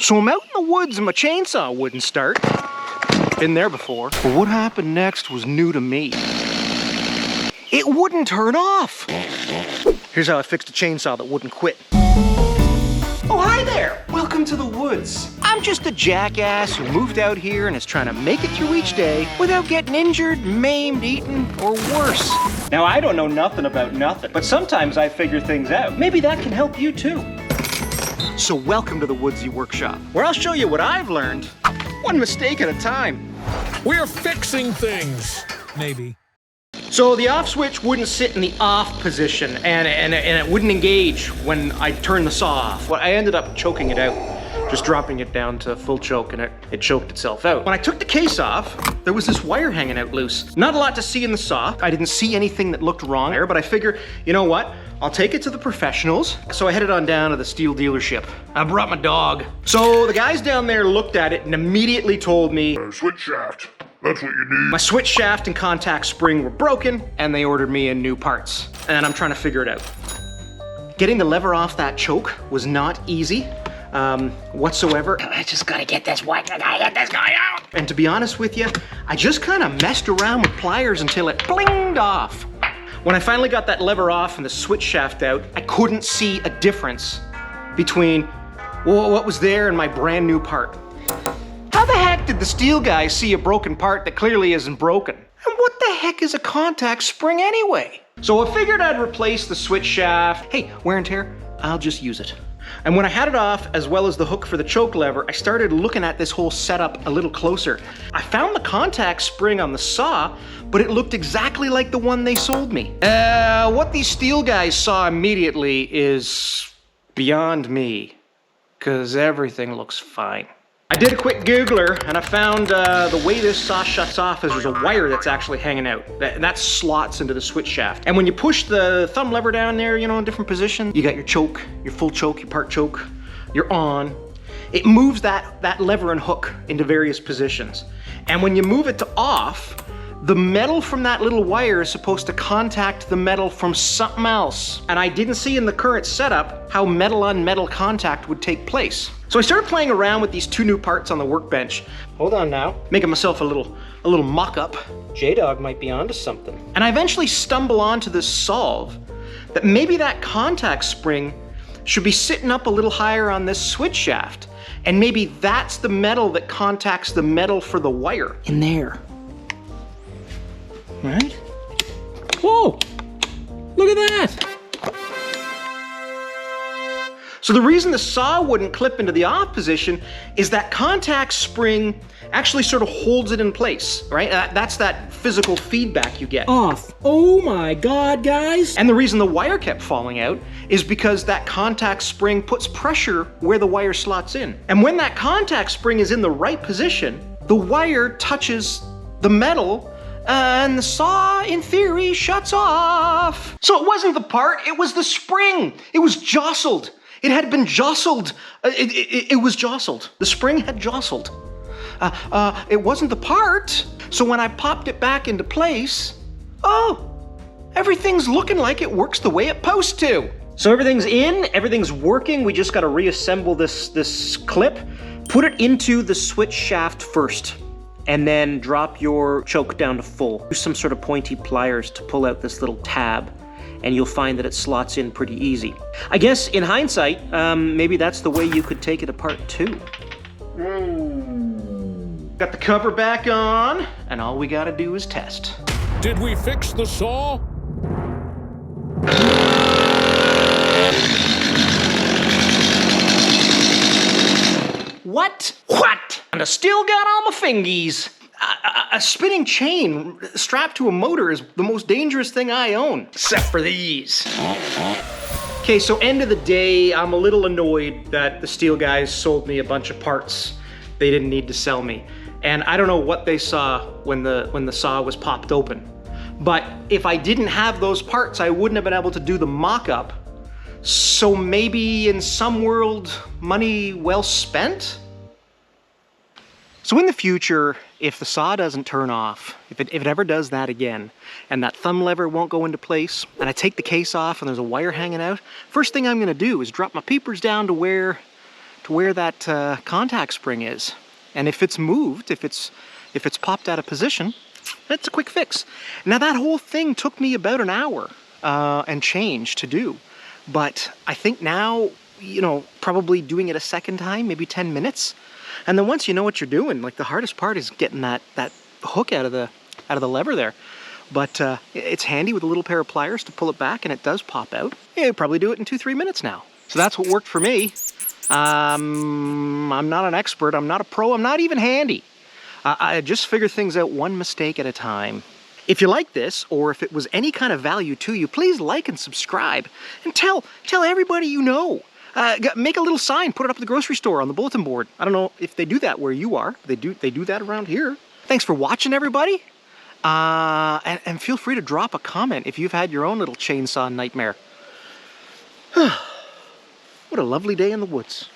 So I'm out in the woods and my chainsaw wouldn't start. Been there before. But what happened next was new to me. It wouldn't turn off. Here's how I fixed a chainsaw that wouldn't quit. Oh, hi there. Welcome to the woods. I'm just a jackass who moved out here and is trying to make it through each day without getting injured, maimed, eaten, or worse. Now, I don't know nothing about nothing, but sometimes I figure things out. Maybe that can help you too. So welcome to the Woodsy Workshop, where I'll show you what I've learned, one mistake at a time. We're fixing things, maybe. So the off switch wouldn't sit in the off position and it wouldn't engage when I turned the saw off. Well, I ended up choking it out, just dropping it down to full choke, and it choked itself out. When I took the case off, there was this wire hanging out loose. Not a lot to see in the saw. I didn't see anything that looked wrong there, but I figure, you know what? I'll take it to the professionals. So I headed on down to the Stihl dealership. I brought my dog. So the guys down there looked at it and immediately told me, switch shaft. That's what you need. My switch shaft and contact spring were broken, and they ordered me in new parts. And I'm trying to figure it out. Getting the lever off that choke was not easy whatsoever. I just gotta get this one. I gotta get this guy out. And to be honest with you, I just kind of messed around with pliers until it blinged off. When I finally got that lever off and the switch shaft out, I couldn't see a difference between what was there and my brand new part. How the heck did the Stihl guys see a broken part that clearly isn't broken? And what the heck is a contact spring anyway? So I figured I'd replace the switch shaft. Hey, wear and tear, I'll just use it. And when I had it off, as well as the hook for the choke lever, I started looking at this whole setup a little closer. I found the contact spring on the saw, but it looked exactly like the one they sold me. What these Stihl guys saw immediately is beyond me, because everything looks fine. I did a quick Googler and I found the way this saw shuts off is there's a wire that's actually hanging out. That slots into the switch shaft. And when you push the thumb lever down there, you know, in different positions, you got your choke, your full choke, your part choke, your on. It moves that lever and hook into various positions. And when you move it to off, the metal from that little wire is supposed to contact the metal from something else. And I didn't see in the current setup how metal on metal contact would take place. So I started playing around with these two new parts on the workbench. Hold on now. Making myself a little mock-up. J-Dog might be onto something. And I eventually stumble onto this solve that maybe that contact spring should be sitting up a little higher on this switch shaft. And maybe that's the metal that contacts the metal for the wire in there. Right? Whoa! Look at that! So the reason the saw wouldn't clip into the off position is that contact spring actually sort of holds it in place, right? That's that physical feedback you get. Off. Oh my God, guys! And the reason the wire kept falling out is because that contact spring puts pressure where the wire slots in. And when that contact spring is in the right position, the wire touches the metal and the saw, in theory, shuts off. So it wasn't the part, it was the spring. It was jostled. It had been jostled. It was jostled. The spring had jostled. It wasn't the part. So when I popped it back into place, oh, everything's looking like it works the way it's supposed to. So everything's in, everything's working. We just got to reassemble this clip, put it into the switch shaft first, and then drop your choke down to full. Use some sort of pointy pliers to pull out this little tab, and you'll find that it slots in pretty easy. I guess in hindsight, maybe that's the way you could take it apart too. Got the cover back on, and all we gotta do is test. Did we fix the saw? What? And I still got all my fingies. A spinning chain strapped to a motor is the most dangerous thing I own, except for these. Okay, so end of the day, I'm a little annoyed that the Stihl guys sold me a bunch of parts they didn't need to sell me. And I don't know what they saw when the saw was popped open. But if I didn't have those parts, I wouldn't have been able to do the mock-up. So maybe in some world, money well spent? So in the future, if the saw doesn't turn off, if it ever does that again, and that thumb lever won't go into place, and I take the case off and there's a wire hanging out, first thing I'm gonna do is drop my peepers down to where to where that contact spring is. And if it's moved, if it's popped out of position, that's a quick fix. Now that whole thing took me about an hour and change to do. But I think now, you know, probably doing it a second time, maybe 10 minutes. And then once you know what you're doing, like the hardest part is getting that hook out of the lever there. But it's handy with a little pair of pliers to pull it back, and it does pop out. Yeah, you probably do it in 2-3 minutes now. So that's what worked for me. I'm not an expert, I'm not a pro, I'm not even handy. I just figure things out one mistake at a time. If you like this, or if it was any kind of value to you, please like and subscribe. And tell everybody you know. Make a little sign, put it up at the grocery store on the bulletin board. I don't know if they do that where you are. They do that around here. Thanks for watching, everybody. And feel free to drop a comment if you've had your own little chainsaw nightmare. What a lovely day in the woods.